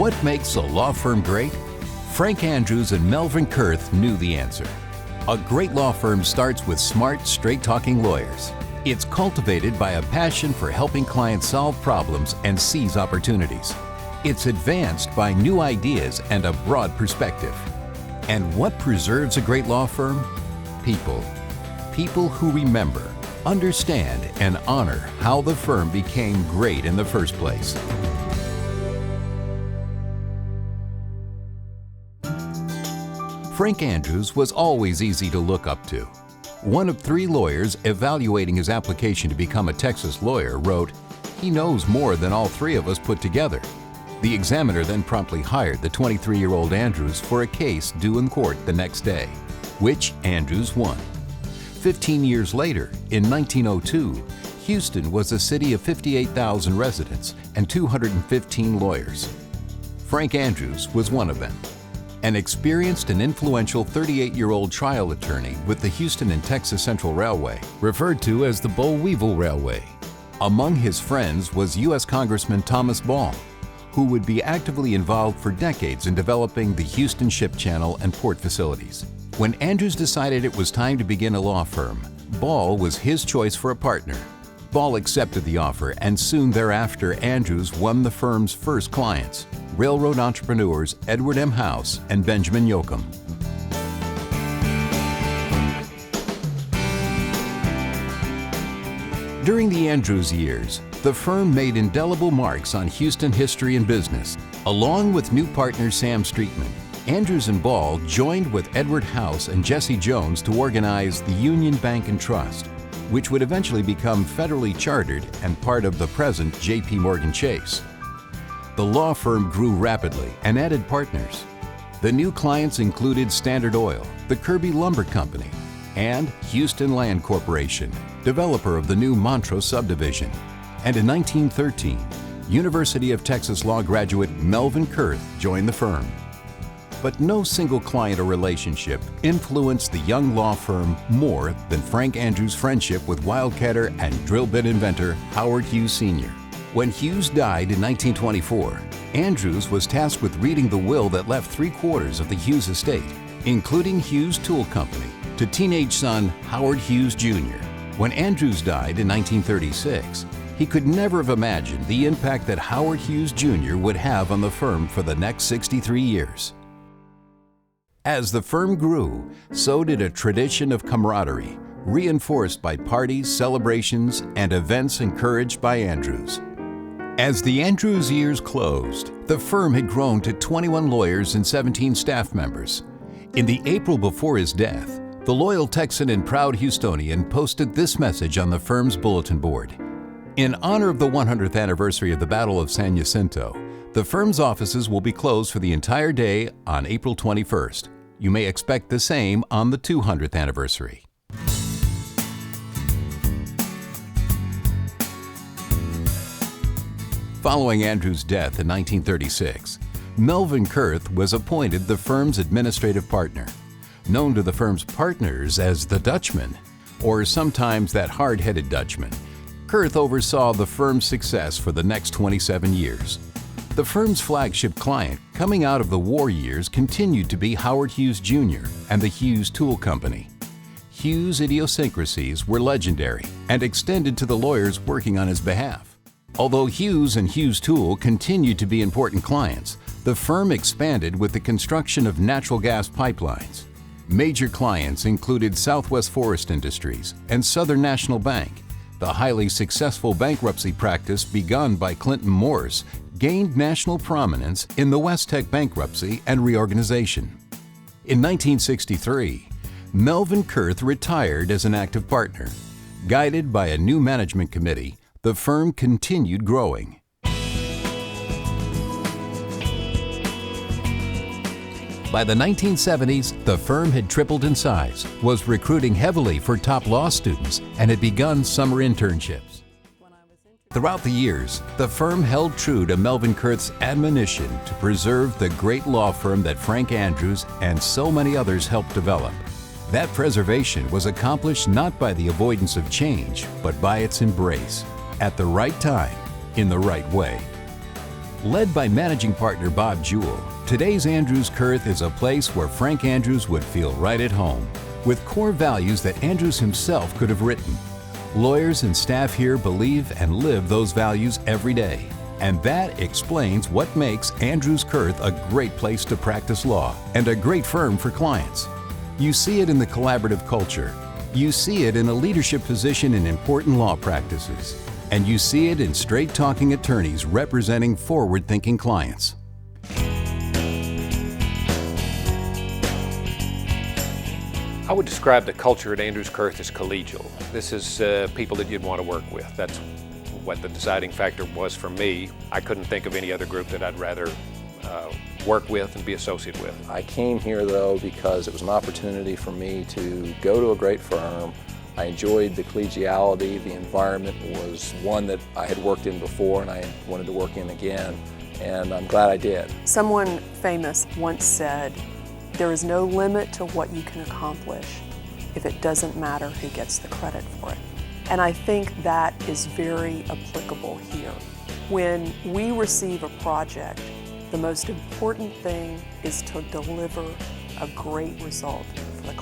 What makes a law firm great? Frank Andrews and Melvin Kurth knew the answer. A great law firm starts with smart, straight-talking lawyers. It's cultivated by a passion for helping clients solve problems and seize opportunities. It's advanced by new ideas and a broad perspective. And what preserves a great law firm? People. People who remember, understand, and honor how the firm became great in the first place. Frank Andrews was always easy to look up to. One of 3 lawyers evaluating his application to become a Texas lawyer wrote, "He knows more than all 3 of us put together." The examiner then promptly hired the 23-year-old Andrews for a case due in court the next day, which Andrews won. 15 years later, in 1902, Houston was a city of 58,000 residents and 215 lawyers. Frank Andrews was one of them. An experienced and influential 38-year-old trial attorney with the Houston and Texas Central Railway, referred to as the Boll Weevil Railway. Among his friends was U.S. Congressman Thomas Ball, who would be actively involved for decades in developing the Houston Ship Channel and port facilities. When Andrews decided it was time to begin a law firm, Ball was his choice for a partner. Ball accepted the offer, and soon thereafter Andrews won the firm's first clients, railroad entrepreneurs Edward M. House and Benjamin Yoakum. During the Andrews years, the firm made indelible marks on Houston history and business. Along with new partner Sam Streetman, Andrews and Ball joined with Edward House and Jesse Jones to organize the Union Bank and Trust, which would eventually become federally chartered and part of the present J.P. Morgan Chase. The law firm grew rapidly and added partners. The new clients included Standard Oil, the Kirby Lumber Company, and Houston Land Corporation, developer of the new Montrose subdivision. And in 1913, University of Texas law graduate Melvin Kurth joined the firm. But no single client or relationship influenced the young law firm more than Frank Andrews' friendship with wildcatter and drill bit inventor Howard Hughes Sr. When Hughes died in 1924, Andrews was tasked with reading the will that left 3/4 of the Hughes estate, including Hughes Tool Company, to teenage son Howard Hughes Jr. When Andrews died in 1936, he could never have imagined the impact that Howard Hughes Jr. would have on the firm for the next 63 years. As the firm grew, so did a tradition of camaraderie, reinforced by parties, celebrations, and events encouraged by Andrews. As the Andrews years closed, the firm had grown to 21 lawyers and 17 staff members. In the April before his death, the loyal Texan and proud Houstonian posted this message on the firm's bulletin board. In honor of the 100th anniversary of the Battle of San Jacinto, the firm's offices will be closed for the entire day on April 21st. You may expect the same on the 200th anniversary. Following Andrews' death in 1936, Melvin Kurth was appointed the firm's administrative partner. Known to the firm's partners as the Dutchman, or sometimes that hard-headed Dutchman, Kurth oversaw the firm's success for the next 27 years. The firm's flagship client coming out of the war years continued to be Howard Hughes Jr. and the Hughes Tool Company. Hughes' idiosyncrasies were legendary and extended to the lawyers working on his behalf. Although Hughes and Hughes Tool continued to be important clients, the firm expanded with the construction of natural gas pipelines. Major clients included Southwest Forest Industries and Southern National Bank. The highly successful bankruptcy practice begun by Clinton Morse gained national prominence in the Westech bankruptcy and reorganization. In 1963, Melvin Kurth retired as an active partner. Guided by a new management committee, the firm continued growing. By the 1970s, the firm had tripled in size, was recruiting heavily for top law students, and had begun summer internships. Throughout the years, the firm held true to Melvin Kurth's admonition to preserve the great law firm that Frank Andrews and so many others helped develop. That preservation was accomplished not by the avoidance of change, but by its embrace, at the right time, in the right way. Led by managing partner Bob Jewell, today's AndrewsKurth is a place where Frank Andrews would feel right at home, with core values that Andrews himself could have written. Lawyers and staff here believe and live those values every day, and that explains what makes AndrewsKurth a great place to practice law and a great firm for clients. You see it in the collaborative culture. You see it in a leadership position in important law practices. And you see it in straight-talking attorneys representing forward-thinking clients. I would describe the culture at AndrewsKurth as collegial. This is people that you'd want to work with. That's what the deciding factor was for me. I couldn't think of any other group that I'd rather work with and be associated with. I came here though because it was an opportunity for me to go to a great firm. I enjoyed the collegiality. The environment was one that I had worked in before and I wanted to work in again, and I'm glad I did. Someone famous once said, "There is no limit to what you can accomplish if it doesn't matter who gets the credit for it." And I think that is very applicable here. When we receive a project, the most important thing is to deliver a great result for the